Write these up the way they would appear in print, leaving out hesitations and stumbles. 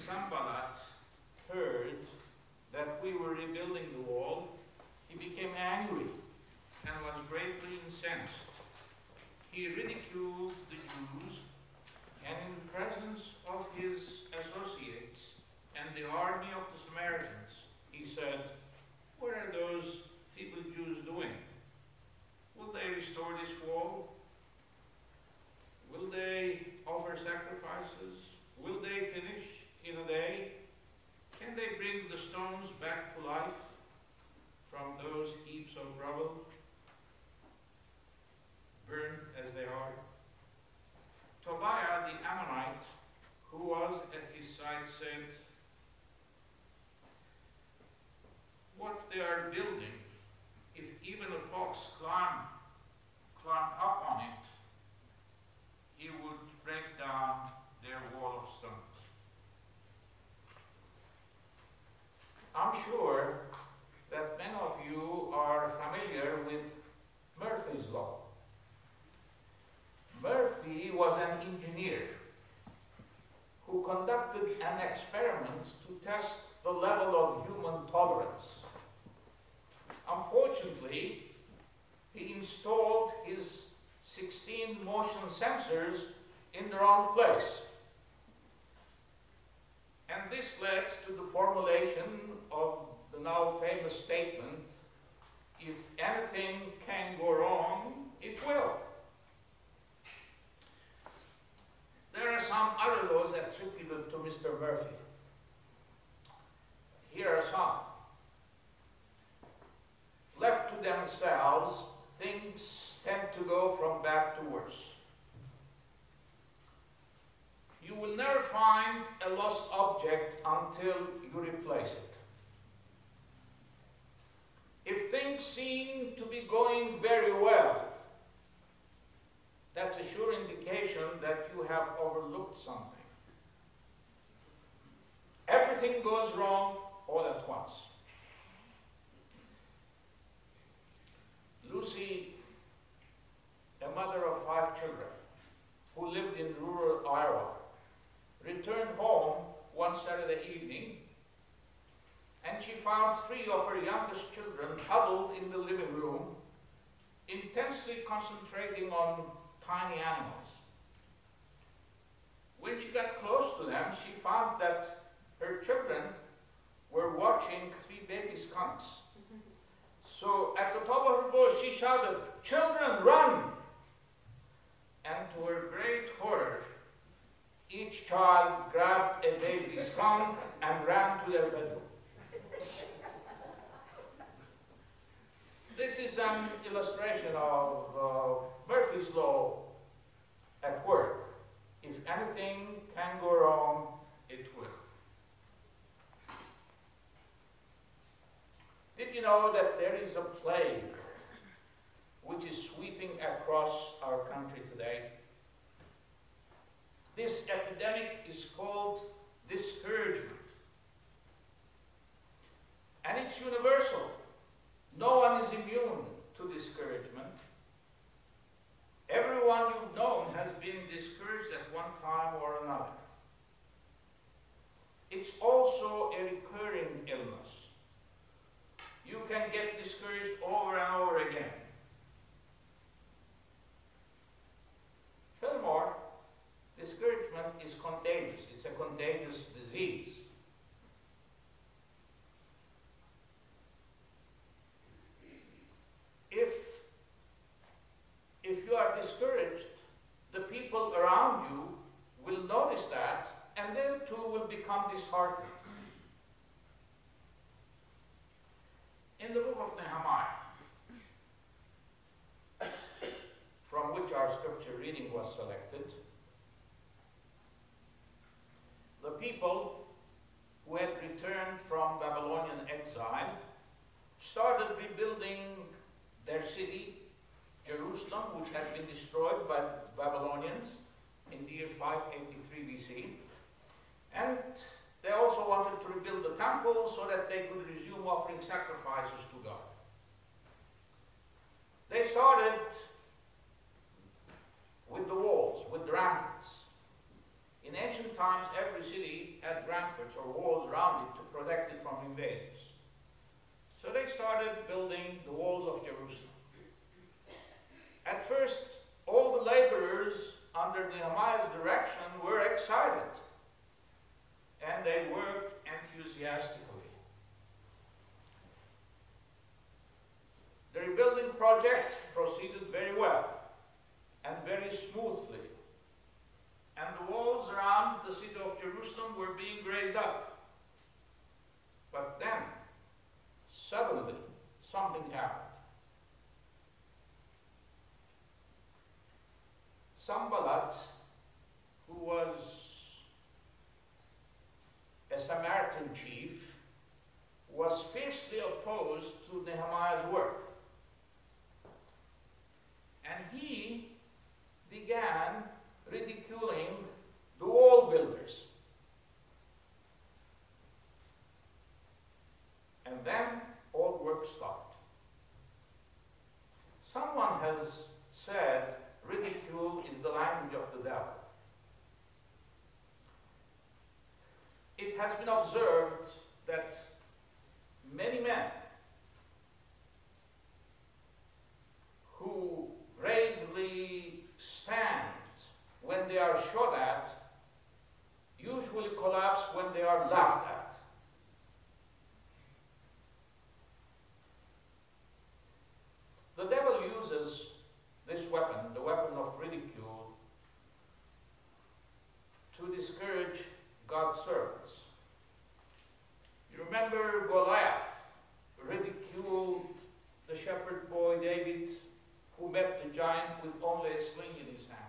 Sanballat heard that we were rebuilding the wall, he became angry and was greatly incensed. He ridiculed the Jews, and in the presence of his associates and the army of the Samaritans, he said, "What are those feeble Jews doing? Will they restore this wall? Will they offer sacrifices? Will they finish in a day? Can they bring the stones back to life from those heaps of rubble, burned as they are?" Tobiah the Ammonite, who was at his side, said, "What they are building, if even a fox climbed up on it, he would break down their wall of stones." I'm sure that many of you are familiar with Murphy's Law. Murphy was an engineer who conducted an experiment to test the level of human tolerance. Unfortunately, he installed his 16 motion sensors in the wrong place. And this led to the formulation of the now famous statement, "If anything can go wrong, it will." There are some other laws attributed to Mr. Murphy. Here are some. Left to themselves, things tend to go from bad to worse. You will never find a lost object until you replace it. If things seem to be going very well, that's a sure indication that you have overlooked something. Everything goes wrong all at once. Lucy, a mother of 5 children, who lived in rural Iowa, returned home one Saturday evening, and she found 3 of her youngest children huddled in the living room, intensely concentrating on tiny animals. When she got close to them, she found that her children were watching 3 baby skunks. So at the top of her voice, she shouted, "Children, run!" And to her great horror, each child grabbed a baby skunk and ran to their bedroom. This is an illustration of Murphy's Law at work. If anything can go wrong, it will. Did you know that there is a plague which is sweeping across our country today? This epidemic is called discouragement. And it's universal. No one is immune to discouragement. Everyone you've known has been discouraged at one time or another. It's also a recurring illness. You can get discouraged over and over again. Furthermore, discouragement is contagious. It's a contagious disease. If you are discouraged, the people around you will notice that, and they too will become disheartened. In the book of Nehemiah, from which our scripture reading was selected, the people who had returned from Babylonian exile started rebuilding their city, Jerusalem, which had been destroyed by Babylonians in the year 583 BC. And they also wanted to rebuild the temple so that they could resume offering sacrifices to God. They started with the walls, with the ramparts. In ancient times, every city had ramparts or walls around it to protect it from invaders. So they started building the walls of Jerusalem. At first, all the laborers under Nehemiah's direction were excited, and they worked enthusiastically. The rebuilding project proceeded very well and very smoothly, and the walls around the city of Jerusalem were being raised up. But then, suddenly, something happened. Sanballat, who was a Samaritan chief, was fiercely opposed to Nehemiah's work. And he began ridiculing the wall builders. And then all work stopped. Someone has said ridicule is the language of the devil. It has been observed that many men who bravely stand when they are shot at usually collapse when they are laughed at. The devil uses this weapon, the weapon of ridicule, to discourage God's servants. You remember Goliath ridiculed the shepherd boy David, who met the giant with only a sling in his hand.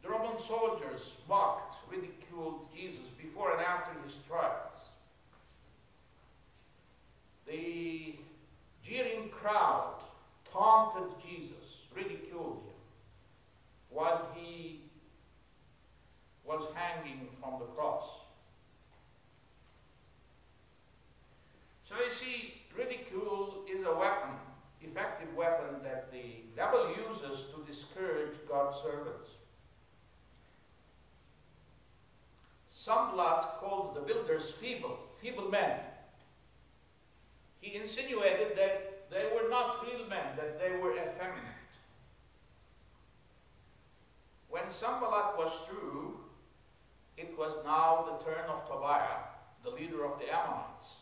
The Roman soldiers mocked, ridiculed Jesus before and after his trials. The jeering crowd taunted Jesus, ridiculed him, while he was hanging from the cross. So you see, ridicule is a weapon, effective weapon that the devil uses to discourage God's servants. Sanballat called the builders feeble men. He insinuated that they were not real men, that they were effeminate. When Sanballat was through, it was now the turn of Tobiah, the leader of the Ammonites.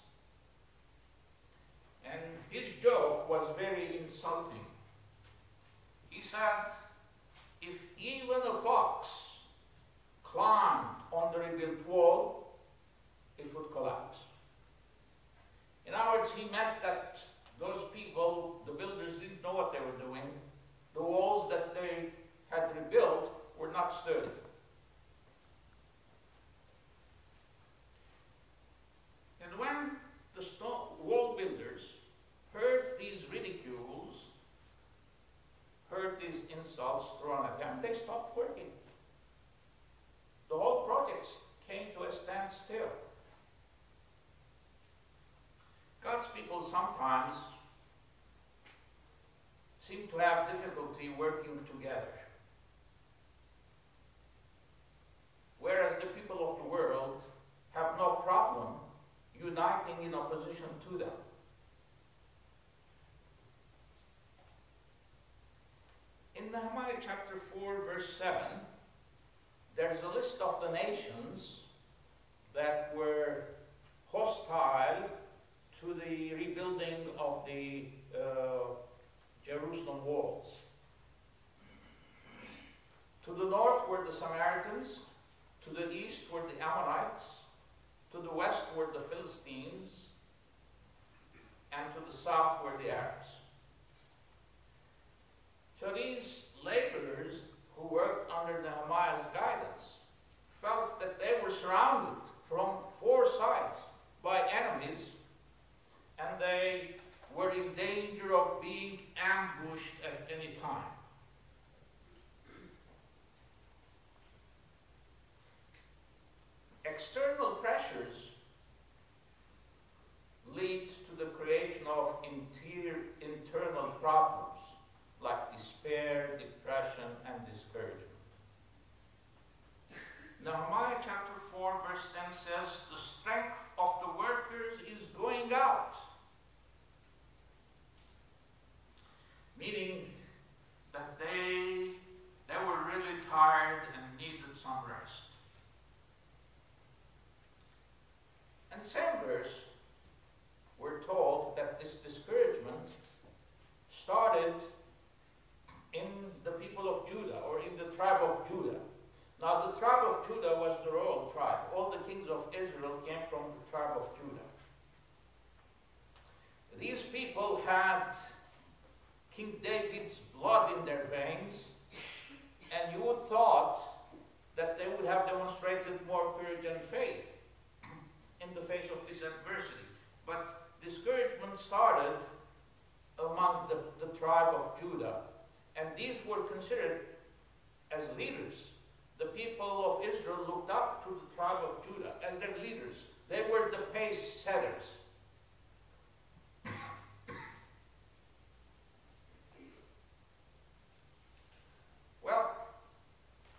And his joke was very insulting. He said, if even a fox climbed on the rebuilt wall, it would collapse. In other words, he meant that those people, the builders, didn't know what they were doing. The walls that they had rebuilt were not sturdy. And when the wall builders heard these ridicules, heard these insults thrown at them, they stopped working. The whole project came to a standstill. God's people sometimes seem to have difficulty working together, whereas the people of the world have no problem uniting in opposition to them. In Nehemiah chapter 4, verse 7, there's a list of the nations that were hostile to the rebuilding of the Jerusalem walls. To the north were the Samaritans, to the east were the Ammonites, to the west were the Philistines, and to the south were the Arabs. So these laborers who worked under Nehemiah's guidance felt that they were surrounded from four sides by enemies, and they were in danger of being ambushed at any time. External pressures lead to the creation of internal problems like despair, depression, and discouragement. says the strength of the workers is going out. Meaning that they were really tired and needed some rest. And the same verse, we're told that this discouragement started in the people of Judah, or in the tribe of Judah. Now, the tribe of Judah was the royal tribe. All the kings of Israel came from the tribe of Judah. These people had King David's blood in their veins, and you would thought that they would have demonstrated more courage and faith in the face of this adversity. But discouragement started among the tribe of Judah, and these were considered as leaders. The people of Israel looked up to the tribe of Judah as their leaders. They were the pace setters. Well,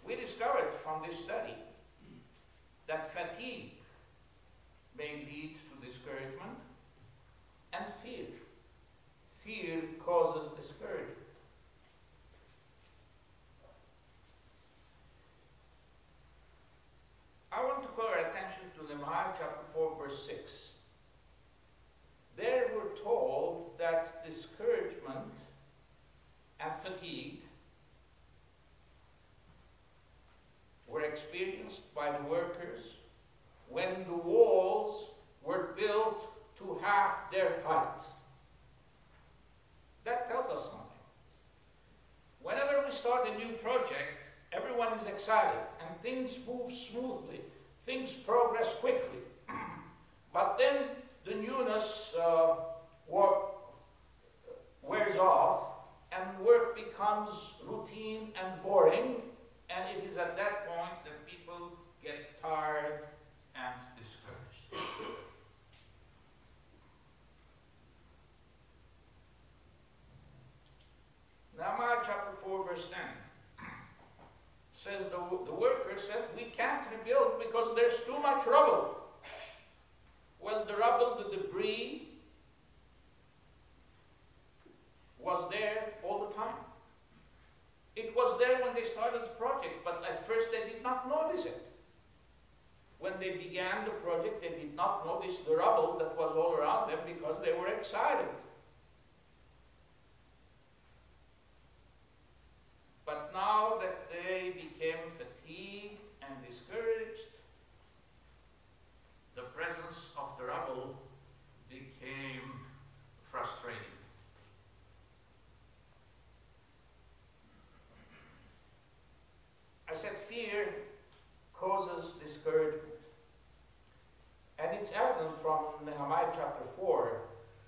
we discovered from this study that fatigue may lead to discouragement, and fear. Fear causes discouragement. I want to call our attention to Nehemiah chapter 4, verse 6. There we're told that discouragement and fatigue were experienced by the workers when the walls were built to half their height. That tells us something. Whenever we start a new project, everyone is excited and things move smoothly, things progress quickly. But then the newness wears off and work becomes routine and boring, and it is at that point that people get tired and discouraged. Nehemiah chapter 4, verse 10 says the workers said, we can't rebuild because there's too much rubble. Well, the rubble, the debris, was there all the time. It was there when they started the project, but at first they did not notice it. When they began the project, they did not notice the rubble that was all around them because they were excited. But now that they became fatigued and discouraged, the presence of the rubble became frustrating. I said fear causes discouragement. And it's evident from Nehemiah chapter 4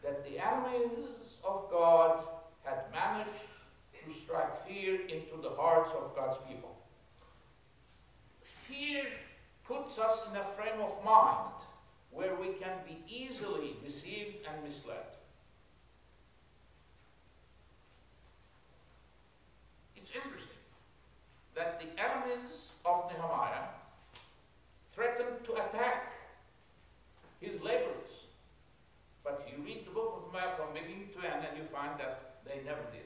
that the enemies of God had managed to strike fear into the hearts of God's people. Fear puts us in a frame of mind where we can be easily deceived and misled. It's interesting that the enemies of Nehemiah threatened to attack his laborers. But you read the book of Nehemiah from beginning to end and you find that they never did.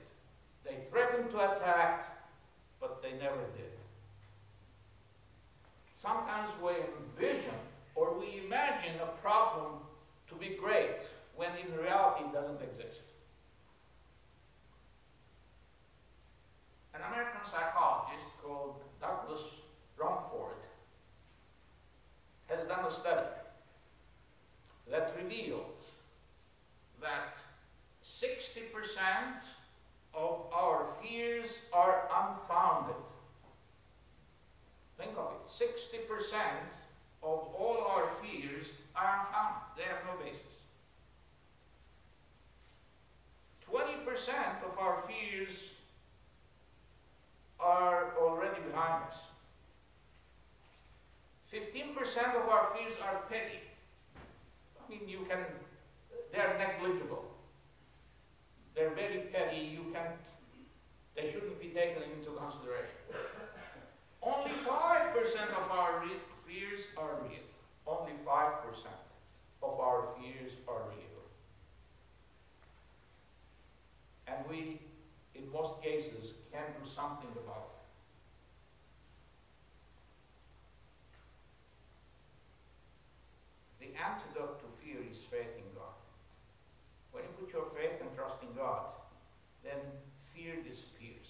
They threatened to attack, but they never did. Sometimes we envision or we imagine a problem to be great when in reality it doesn't exist. An American psychologist called Douglas Rumford has done a study that reveals that 60% of our fears are unfounded. Think of it. 60% of all our fears are unfounded. They have no basis. 20% of our fears are already behind us. 15% of our fears are petty. I mean, they're negligible. They're very petty. They shouldn't be taken into consideration. Only 5% of our fears are real. of our fears are real. And we, in most cases, can do something about it. The antidote to fear is faith in God. When you put your faith and trust in God, then fear disappears.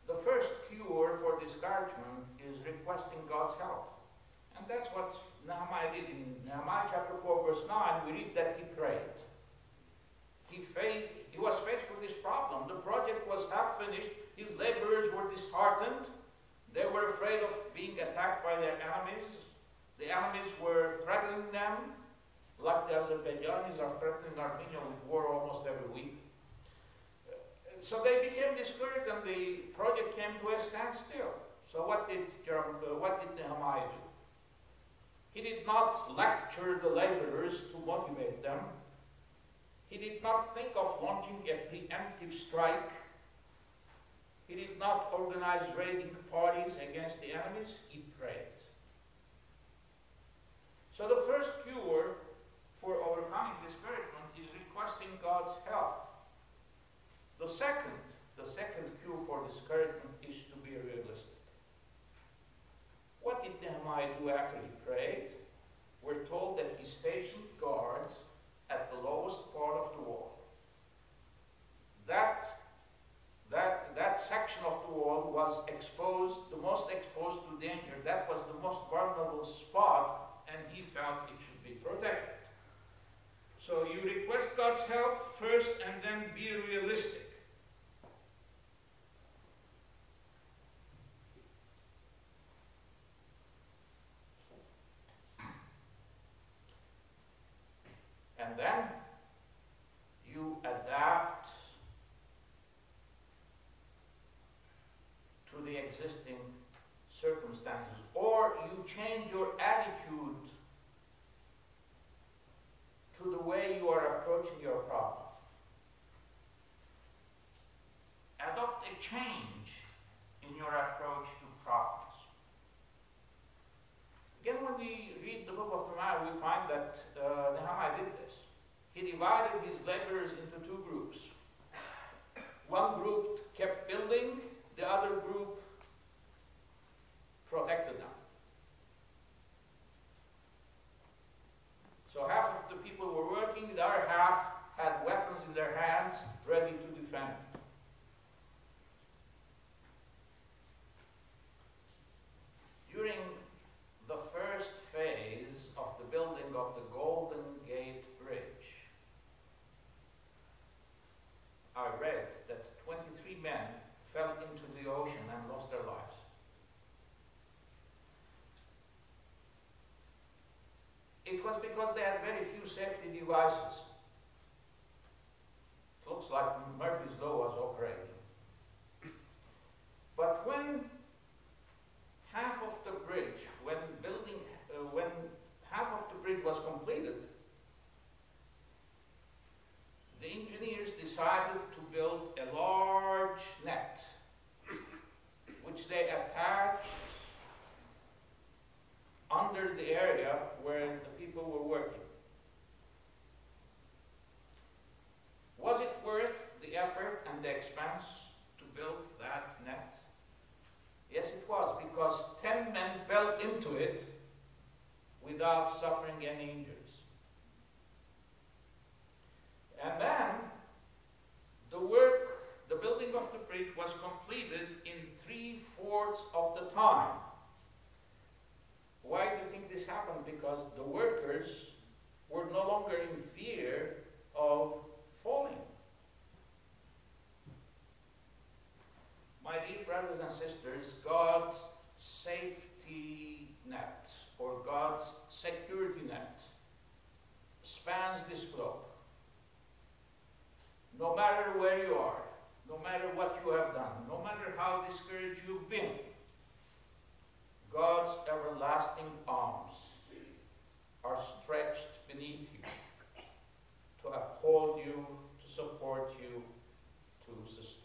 The first cure for discouragement is requesting God's help. And that's what Nehemiah did. In Nehemiah chapter 4, verse 9, we read that he prayed. He was faced with this problem. The project was half finished. His laborers were disheartened. They were afraid of being attacked by their enemies. The enemies were threatening them, like the Azerbaijanis are threatening Armenia with war almost every week. So they became discouraged and the project came to a standstill. So what did Nehemiah do? He did not lecture the laborers to motivate them. He did not think of launching a preemptive strike. He did not organize raiding parties against the enemies. He prayed. So the first cure for overcoming discouragement is requesting God's help. The second cure for discouragement is to be realistic. What did Nehemiah do after he prayed? We're told that he stationed guards at the lowest part of the wall. That section of the wall was exposed, the most exposed to danger. That was the most vulnerable spot, and he felt it should be protected. So you request God's help first, and then be realistic. And then you adapt to the existing circumstances, or you change your attitude to the way you are approaching your problem. Adopt a change in your approach to problems. Again, when we read the book of Nehemiah, we find that Nehemiah did this. He divided his laborers into two groups. One group kept building, the other group protected them. So half of the people were working, the other half had weapons in their hands, ready to defend. During the first phase of the building of the Golden Gate Bridge, I read that 23 men fell into the ocean and lost their lives. It was because they had very few safety devices. It looks like Murphy's Law was operating. But when half of the bridge, when half of the bridge was completed, the engineers decided to build a large net, which they attached under the area where the people were working. Was it worth the effort and the expense to build that net? Yes, it was, because 10 men fell into it without suffering any injuries. And then the building of the bridge was completed in 3/4 of the time. Why do you think this happened? Because the workers were no longer in fear of falling. My dear brothers and sisters, God's safety net, or God's security net, spans this globe. No matter where you are, no matter what you have done, no matter how discouraged you've been, God's everlasting arms are stretched beneath you to uphold you, to support you, to sustain